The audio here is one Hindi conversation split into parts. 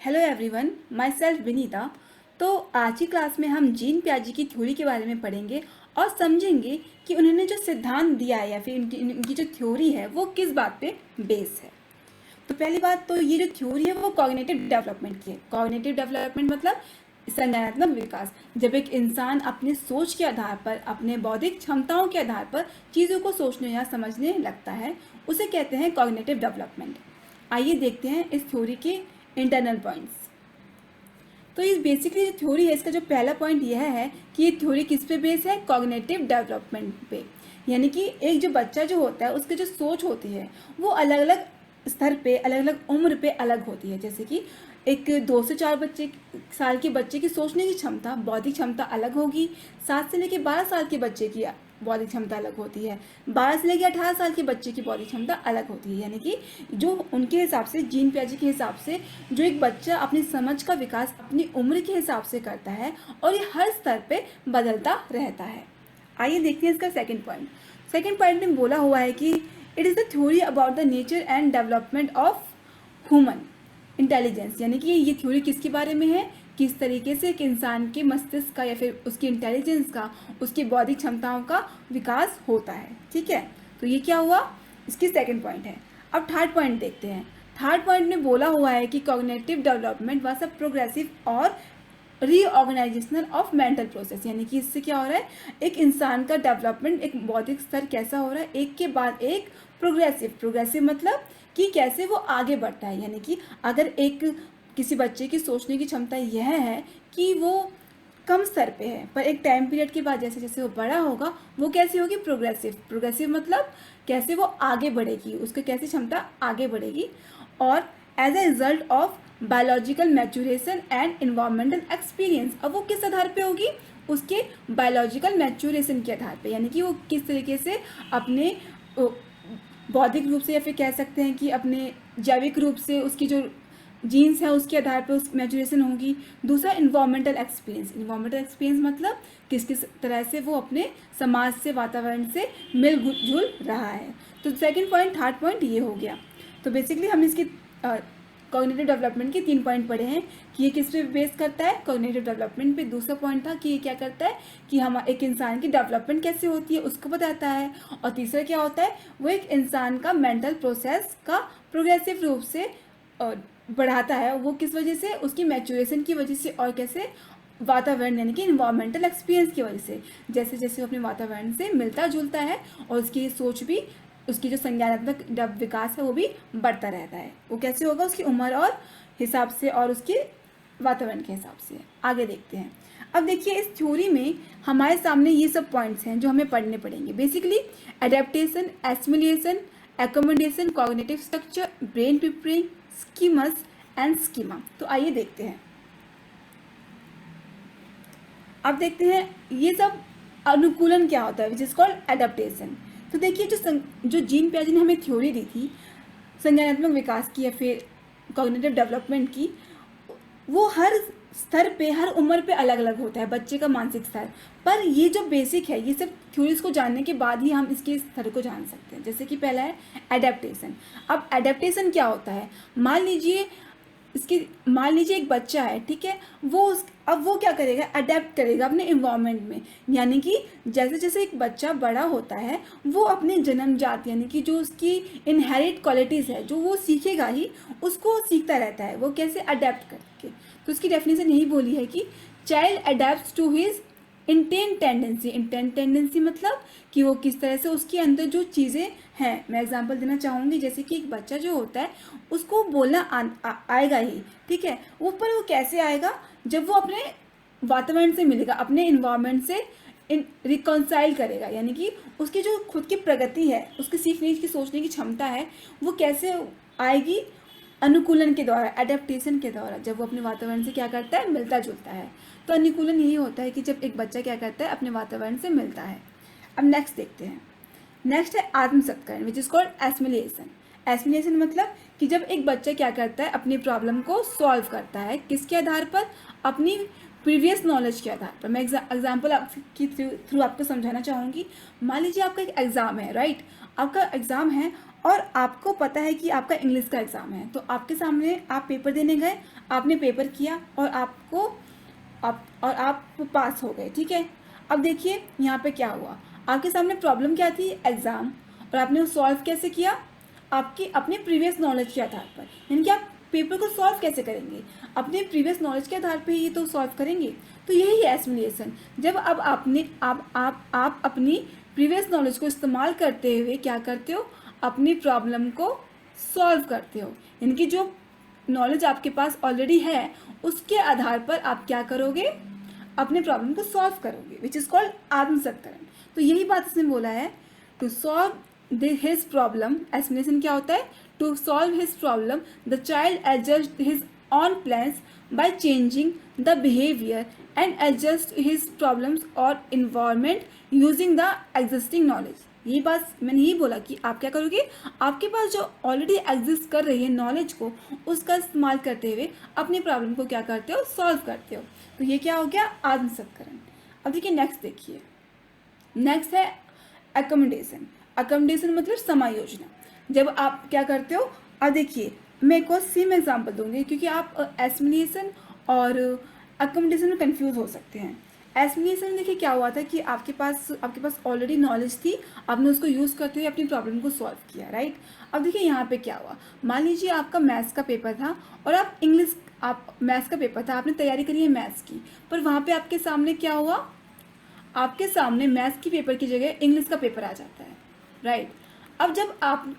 Hello everyone, my self Vinita. तो आज की क्लास में हम जीन पियाजे की थ्योरी के बारे में पढ़ेंगे और समझेंगे कि उन्होंने जो सिद्धांत दिया है या फिर इनकी जो थ्योरी है वो किस बात पे बेस है। तो पहली बात तो ये जो थ्योरी है वो कॉग्निटिव डेवलपमेंट की है। कॉग्निटिव डेवलपमेंट मतलब संज्ञानात्मक विकास। जब एक इंसान अपने सोच के आधार पर, अपने बौद्धिक क्षमताओं के आधार पर चीज़ों को सोचने या समझने लगता है, उसे कहते हैं कॉग्निटिव डेवलपमेंट। आइए देखते हैं इस थ्योरी के इंटरनल पॉइंट्स। तो इस बेसिकली जो थ्योरी है, इसका जो पहला पॉइंट यह है कि ये थ्योरी किस पे बेस है? कॉग्निटिव डेवलपमेंट पे। यानी कि एक जो बच्चा जो होता है उसकी जो सोच होती है वो अलग अलग स्तर पे, अलग अलग उम्र पे अलग होती है। जैसे कि एक 2 से 4 साल के बच्चे की सोचने की क्षमता, बौद्धिक क्षमता अलग होगी। 7 से लेकर 12 साल के बच्चे की बौद्धिक क्षमता अलग होती है। 12 से लेकर 18 साल के बच्चे की बौद्धिक क्षमता अलग होती है। यानी कि जो उनके हिसाब से, जीन पियाजे के हिसाब से, जो एक बच्चा अपनी समझ का विकास अपनी उम्र के हिसाब से करता है और ये हर स्तर पे बदलता रहता है। आइए देखते हैं इसका सेकंड पॉइंट। सेकंड पॉइंट में बोला हुआ है कि it is the theory about the nature and development of human intelligence. यानी कि ये थ्योरी किसके बारे में है? किस तरीके से एक इंसान के मस्तिष्क का या फिर उसकी इंटेलिजेंस का, उसकी बौद्धिक क्षमताओं का विकास होता है। ठीक है, तो ये क्या हुआ? इसकी सेकंड पॉइंट है। अब थर्ड पॉइंट देखते हैं। थर्ड पॉइंट में बोला हुआ है कि cognitive development was a progressive और रीऑर्गेनाइजेशनल ऑफ मेंटल प्रोसेस। यानी कि इससे क्या हो रहा है, एक इंसान का डेवलपमेंट, एक बौद्धिक स्तर कैसा हो रहा है, एक के बाद एक प्रोग्रेसिव। प्रोग्रेसिव मतलब कि कैसे वो आगे बढ़ता है। यानी कि अगर एक किसी बच्चे की सोचने की क्षमता यह है कि वो कम स्तर पे है, पर एक टाइम पीरियड के बाद जैसे जैसे वो बड़ा होगा वो कैसी होगी? प्रोग्रेसिव। प्रोग्रेसिव मतलब कैसे वो आगे बढ़ेगी, उसकी कैसी क्षमता आगे बढ़ेगी। और as a result of biological maturation and environmental experience. अब वो किस आधार पे होगी? उसके बायोलॉजिकल मैच्योरेशन के आधार पे। यानी कि वो किस तरीके से अपने बौद्धिक रूप से या फिर कह सकते हैं कि अपने जैविक रूप से उसकी जो जीन्स है उसके आधार पर उस मैच्योरेशन होगी। दूसरा इन्वायरमेंटल एक्सपीरियंस। इन्वायरमेंटल एक्सपीरियंस मतलब किस किस तरह से वो अपने समाज से, वातावरण से मिल जुल रहा है। तो सेकंड पॉइंट, थर्ड पॉइंट ये हो गया। तो बेसिकली हम इसकी कॉग्निटिव डेवलपमेंट के 3 पॉइंट पढ़े हैं कि ये किस पे बेस करता है? कॉग्निटिव डेवलपमेंट पे। दूसरा पॉइंट था कि ये क्या करता है कि हम एक इंसान की डेवलपमेंट कैसे होती है उसको बताता है। और तीसरा क्या होता है, वो एक इंसान का मेंटल प्रोसेस का प्रोग्रेसिव रूप से बढ़ाता है। वो किस वजह से? उसकी मैच्योरेशन की वजह से और कैसे? वातावरण यानी कि इन्वायरमेंटल एक्सपीरियंस की वजह से। जैसे जैसे वो अपने वातावरण से मिलता जुलता है और उसकी सोच भी, उसकी जो संज्ञानात्मक विकास है वो भी बढ़ता रहता है। वो कैसे होगा? उसकी उम्र और हिसाब से और उसके वातावरण के हिसाब से। आगे देखते हैं। अब देखिए इस थ्योरी में हमारे सामने ये सब पॉइंट्स हैं जो हमें पढ़ने पड़ेंगे। Basically adaptation, assimilation, accommodation, cognitive structure, brain preparing, schemas and schema. तो आइए देखते हैं। अब देखते हैं ये सब अनुकूलन क्या होता है, विच इज कॉल्ड एडेप्टेशन। तो देखिए जो जीन पियाजे ने हमें थ्योरी दी थी संज्ञानात्मक विकास की या फिर कॉग्निटिव डेवलपमेंट की, वो हर स्तर पे, हर उम्र पे अलग अलग होता है बच्चे का मानसिक स्तर। पर ये जो बेसिक है, ये सब थ्योरीज को जानने के बाद ही हम इसके स्तर को जान सकते हैं। जैसे कि पहला है एडेप्टेशन। अब एडेप्टेशन क्या होता है? मान लीजिए एक बच्चा है, ठीक है, अब वो क्या करेगा? अडेप्ट करेगा अपने इन्वायरमेंट में। यानी कि जैसे जैसे एक बच्चा बड़ा होता है वो अपने जन्मजात, यानी कि जो उसकी इनहेरिट क्वालिटीज़ है जो वो सीखेगा ही, उसको सीखता रहता है। वो कैसे? अडेप्ट करके। तो उसकी डेफिनेशन यही बोली है कि child adapt to his intent tendency. Intent tendency मतलब कि वो किस तरह से उसके अंदर जो चीज़ें हैं। मैं एग्जांपल देना चाहूँगी, जैसे कि एक बच्चा जो होता है उसको बोलना आएगा ही, ठीक है, वो पर वो कैसे आएगा? जब वो अपने वातावरण से मिलेगा, अपने इन्वायरमेंट से रिकॉन्साइल करेगा। यानी कि उसकी जो खुद की प्रगति है, उसकी सीखने की, सोचने की क्षमता है, वो कैसे आएगी? अनुकूलन के द्वारा, एडेप्टेशन के द्वारा। जब वो अपने वातावरण से क्या करता है? मिलता जुलता है। तो अनुकूलन यही होता है कि जब एक बच्चा क्या करता है? अपने वातावरण से मिलता है। अब नेक्स्ट देखते हैं। नेक्स्ट है आत्मसत्करण, which is called assimilation. Assimilation मतलब कि जब एक बच्चा क्या करता है? अपनी प्रॉब्लम को सॉल्व करता है। किसके आधार पर? अपनी प्रीवियस नॉलेज के आधार पर। मैं एग्जाम्पल आपकी थ्रू आपको समझाना चाहूँगी। मान लीजिए आपका एक एग्ज़ाम है, राइट? आपका एग्ज़ाम है और आपको पता है कि आपका इंग्लिश का एग्ज़ाम है, तो आपके सामने आप पेपर देने गए, आपने पेपर किया और आप पास हो गए, ठीक है। अब देखिए यहाँ पे क्या हुआ, आपके सामने प्रॉब्लम क्या थी, एग्ज़ाम, और आपने वो सॉल्व कैसे किया, आपकी अपने प्रीवियस नॉलेज के आधार पर। यानी कि आप पेपर को सॉल्व कैसे करेंगे, अपने प्रीवियस नॉलेज के आधार पर ही तो सॉल्व करेंगे। तो यही है एसिमुलेशन। जब अब आपने आप अपनी प्रीवियस नॉलेज को इस्तेमाल करते हुए क्या करते हो, अपनी प्रॉब्लम को सॉल्व करते हो। यानी कि जो नॉलेज आपके पास ऑलरेडी है उसके आधार पर आप क्या करोगे, अपने प्रॉब्लम को सॉल्व करोगे, विच इज़ कॉल्ड आत्मसत्करण। तो यही बात इसने बोला है, to solve his problem, aspiration क्या होता है, to solve his problem the child adjust his own plans by changing the behaviour and adjust his problems और environment using the existing knowledge. यही बात मैंने यही बोला कि आप क्या करोगे, आपके पास जो ऑलरेडी एग्जिस्ट कर रही है नॉलेज को, उसका इस्तेमाल करते हुए अपनी प्रॉब्लम को क्या करते हो, सॉल्व करते हो। तो ये क्या हो गया, आत्मसत्करण। अब देखिए नेक्स्ट, देखिए नेक्स्ट है अकोमोडेशन। अकोमोडेशन मतलब समायोजना। जब आप क्या करते हो, अब देखिए मैं एक और सेम एग्जाम्पल दूंगी क्योंकि आप एसिमुलेशन और अकोमोडेशन में कंफ्यूज हो सकते हैं। एसिमुलेशन में देखिए क्या हुआ था कि आपके पास ऑलरेडी नॉलेज थी, आपने उसको यूज़ करते हुए अपनी प्रॉब्लम को सॉल्व किया, राइट। अब देखिए यहाँ पे क्या हुआ, मान लीजिए आपका मैथ्स का पेपर था और आप मैथ्स का पेपर था, आपने तैयारी करी है मैथ्स की, पर वहाँ पे आपके सामने क्या हुआ, आपके सामने मैथ्स की पेपर की जगह इंग्लिश का पेपर आ जाता है, राइट। अब जब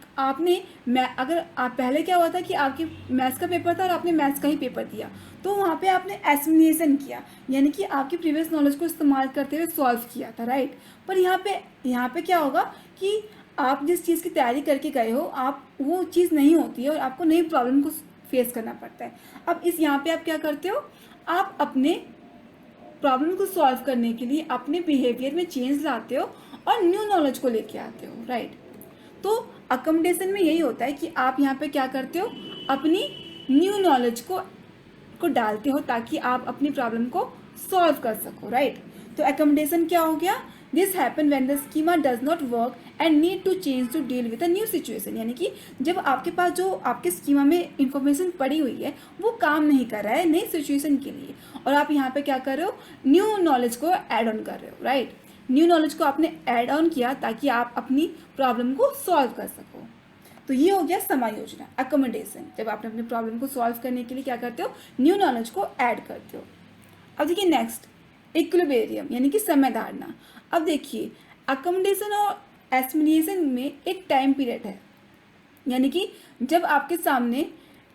अगर आप पहले क्या हुआ था कि आपके मैथ्स का पेपर था और आपने मैथ्स का ही पेपर दिया, तो वहाँ पे आपने एसिमुलेशन किया, यानी कि आपकी प्रीवियस नॉलेज को इस्तेमाल करते हुए सॉल्व किया था, राइट। पर यहाँ पे क्या होगा कि आप जिस चीज़ की तैयारी करके गए हो, आप वो चीज़ नहीं होती है और आपको नई प्रॉब्लम को फेस करना पड़ता है। अब यहाँ पे आप क्या करते हो, आप अपने प्रॉब्लम को सॉल्व करने के लिए अपने बिहेवियर में चेंज लाते हो और न्यू नॉलेज को लेके आते हो, राइट। तो अकोमोडेशन में यही होता है कि आप यहाँ पे क्या करते हो, अपनी न्यू नॉलेज को डालते हो ताकि आप अपनी प्रॉब्लम को सॉल्व कर सको, राइट। तो अकोमोडेशन क्या हो गया, this happen when the schema does not work and need to change to deal with a new situation. यानी कि जब आपके पास जो आपके स्कीमा में इंफॉर्मेशन पड़ी हुई है वो काम नहीं कर रहा है नई सिचुएशन के लिए, और आप यहाँ पे क्या कर रहे हो, न्यू नॉलेज को ऐड ऑन कर रहे हो, राइट। न्यू नॉलेज को आपने ऐड ऑन किया ताकि आप अपनी प्रॉब्लम को सॉल्व कर सको। तो ये हो गया समायोजना, अकोमोडेशन। जब आपने अपनी प्रॉब्लम को सॉल्व करने के लिए क्या करते हो, न्यू नॉलेज को ऐड करते हो। अब देखिए नेक्स्ट, इक्विलिब्रियम यानी कि समय धारणा। अब देखिए अकोमोडेशन और एसिमुलेशन में एक टाइम पीरियड है, यानी कि जब आपके सामने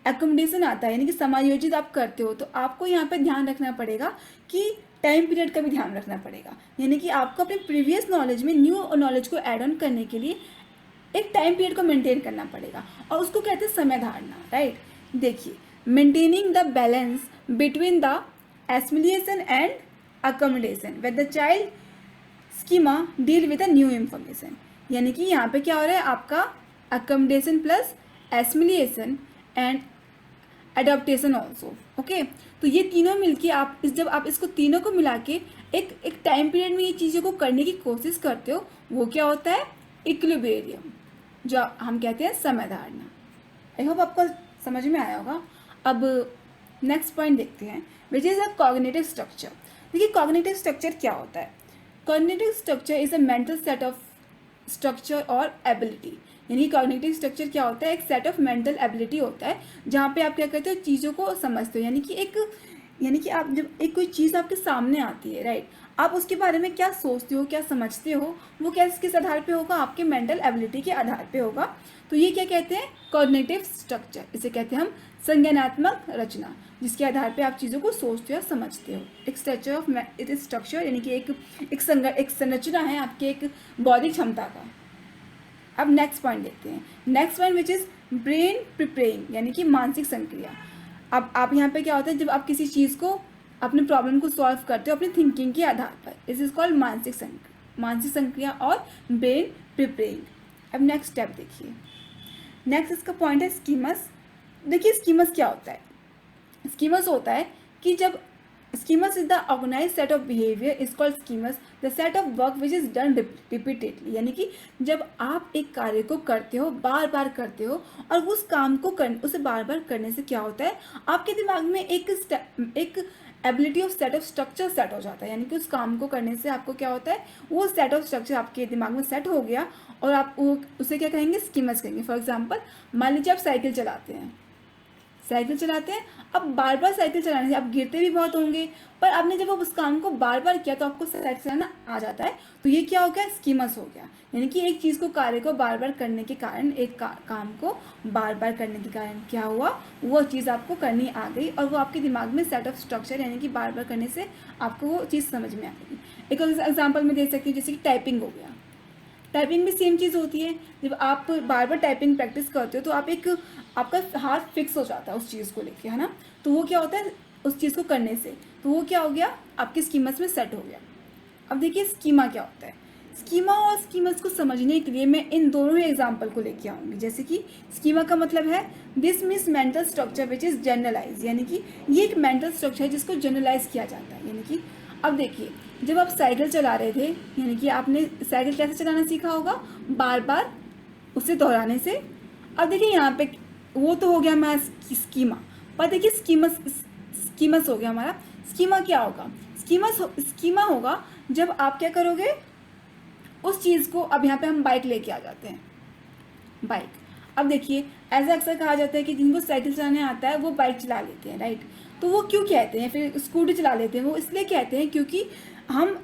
एकोमोडेशन आता है यानी कि समायोजित आप करते हो, तो आपको यहाँ पे ध्यान रखना पड़ेगा कि टाइम पीरियड का भी ध्यान रखना पड़ेगा। यानी कि आपको अपने प्रीवियस नॉलेज में न्यू नॉलेज को ऐड ऑन करने के लिए एक टाइम पीरियड को मेंटेन करना पड़ेगा और उसको कहते हैं समय धारणा, राइट। देखिए, maintaining the balance between the assimilation and accommodation with the child schema deal with the new information. यानी कि यहाँ पे क्या हो रहा है, आपका accommodation plus assimilation and adaptation also, okay. तो ये तीनों मिलके जब आप इसको तीनों को मिला के एक टाइम पीरियड में ये चीज़ों को करने की कोशिश करते हो, वो क्या होता है, इक्विलिब्रियम, जो हम कहते हैं समय धारणा। आई होप आपको समझ में आया होगा। अब नेक्स्ट पॉइंट देखते हैं, which is a cognitive structure. देखिए कॉग्निटिव स्ट्रक्चर क्या होता है, cognitive structure is a mental set of structure और एबिलिटी। यानी कॉग्निटिव स्ट्रक्चर क्या होता है, एक सेट ऑफ मेंटल एबिलिटी होता है जहाँ पे आप क्या करते हो, चीज़ों को समझते हो। यानी कि आप जब एक कोई चीज़ आपके सामने आती है, राइट, आप उसके बारे में क्या सोचते हो, क्या समझते हो, वो किस आधार पे होगा, आपके मेंटल एबिलिटी के आधार पे होगा। तो ये क्या कहते हैं, कॉग्निटिव स्ट्रक्चर। इसे कहते हैं हम संज्ञानात्मक रचना, जिसके आधार पे आप चीज़ों को सोचते हो, समझते हो। एक स्ट्रक्चर यानी कि एक संरचना है आपके एक बौद्धिक क्षमता का। अब नेक्स्ट पॉइंट देखते हैं, next point which is brain preparing यानी कि मानसिक संक्रिया। अब आप यहाँ पे क्या होता है, जब आप किसी चीज़ को, अपने प्रॉब्लम को सॉल्व करते हो अपनी थिंकिंग के आधार पर, दिस इज कॉल्ड मानसिक संक्रिया और ब्रेन प्रिपेयरिंग। अब नेक्स्ट स्टेप देखिए, नेक्स्ट इसका पॉइंट है स्कीमस। देखिए स्कीमस क्या होता है, स्कीमस होता है कि जब Schemas is the organized set of behavior is called schemas, the set of work which is done repeatedly। यानी कि जब आप एक कार्य को करते हो, बार बार करते हो, और उस काम को उसे बार बार करने से क्या होता है, आपके दिमाग में एक ability of set of structure set हो जाता है। यानी कि उस काम को करने से आपको क्या होता है, वो सेट ऑफ स्ट्रक्चर आपके दिमाग में सेट हो गया, और आप उसे क्या कहेंगे, स्कीमस कहेंगे। फॉर एग्जाम्पल, मान लीजिए आप साइकिल चलाते हैं, अब बार बार साइकिल चलाने से आप गिरते भी बहुत होंगे, पर आपने जब उस काम को बार बार किया तो आपको साइकिल चलाना आ जाता है, तो ये क्या हो गया, स्कीमस हो गया। यानी कि एक चीज़ को, कार्य को बार बार करने के कारण, एक काम को बार बार करने के कारण क्या हुआ, वो चीज़ आपको करनी आ गई, और वो आपके दिमाग में सेट ऑफ स्ट्रक्चर, यानी कि बार बार करने से आपको वो चीज़ समझ में आ गई। एक एग्जाम्पल में दे सकती हूँ, जैसे कि टाइपिंग हो गया। टाइपिंग भी सेम चीज़ होती है, जब आप बार बार टाइपिंग प्रैक्टिस करते हो तो आपका हाथ फिक्स हो जाता है उस चीज़ को लेके, है ना। तो वो क्या होता है, उस चीज़ को करने से, तो वो क्या हो गया, आपके स्कीमस में सेट हो गया। अब देखिए स्कीमा क्या होता है। स्कीमा और स्कीमस को समझने के लिए मैं इन दोनों ही एग्जाम्पल को लेके आऊँगी। जैसे कि स्कीमा का मतलब है this means mental structure which is generalize, यानी कि ये एक मेंटल स्ट्रक्चर है जिसको जनरलाइज किया जाता है। यानी कि अब देखिए, जब आप साइकिल चला रहे थे, यानी कि आपने साइकिल कैसे चलाना सीखा होगा, बार बार उसे दोहराने से। अब देखिए यहाँ पे वो तो हो गया हमारा स्कीमा, पर देखिए स्कीमस हो गया हमारा। स्कीमा क्या होगा, स्कीमा होगा जब आप क्या करोगे, उस चीज़ को, अब यहाँ पे हम बाइक लेके आ जाते हैं, बाइक। अब देखिए, ऐसा अक्सर कहा जाता है कि जिनको साइकिल चलाने आता है वो बाइक चला लेते हैं, राइट। तो वो क्यों कहते हैं, फिर स्कूटी चला लेते हैं, वो इसलिए कहते हैं क्योंकि हम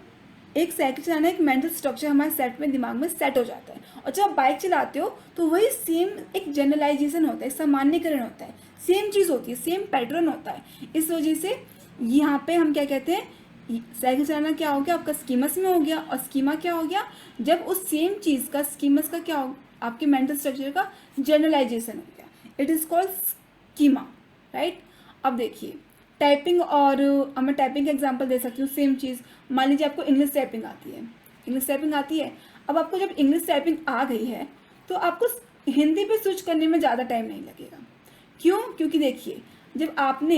एक साइकिल चलाना, एक मेंटल स्ट्रक्चर हमारे सेट में, दिमाग में सेट हो जाता है। और जब आप बाइक चलाते हो तो वही सेम एक जनरलाइजेशन होता है, सामान्यकरण होता है, सेम चीज़ होती है, सेम पैटर्न होता है। इस वजह से यहाँ पे हम क्या कहते हैं, साइकिल चलाना क्या हो गया, आपका स्कीमस में हो गया, और स्कीमा क्या हो गया, जब उस सेम चीज़ का, स्कीमस का क्या हो, आपके मेंटल स्ट्रक्चर का जनरलाइजेशन हो गया, it is called schema, right. अब देखिए टाइपिंग, और मैं टाइपिंग का एग्जांपल दे सकती हूँ, सेम चीज़। मान लीजिए आपको इंग्लिश टाइपिंग आती है, अब आपको जब इंग्लिश टाइपिंग आ गई है तो आपको हिंदी पे स्विच करने में ज़्यादा टाइम नहीं लगेगा। क्यों, क्योंकि देखिए, जब आपने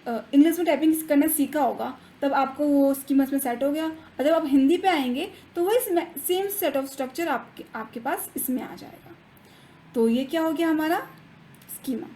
इंग्लिश में टाइपिंग करना सीखा होगा तब आपको वो स्कीमस में सेट हो गया, और जब आप हिंदी पे आएंगे तो वही सेम सेट ऑफ स्ट्रक्चर आपके पास इसमें आ जाएगा। तो ये क्या हो गया हमारा स्कीमा।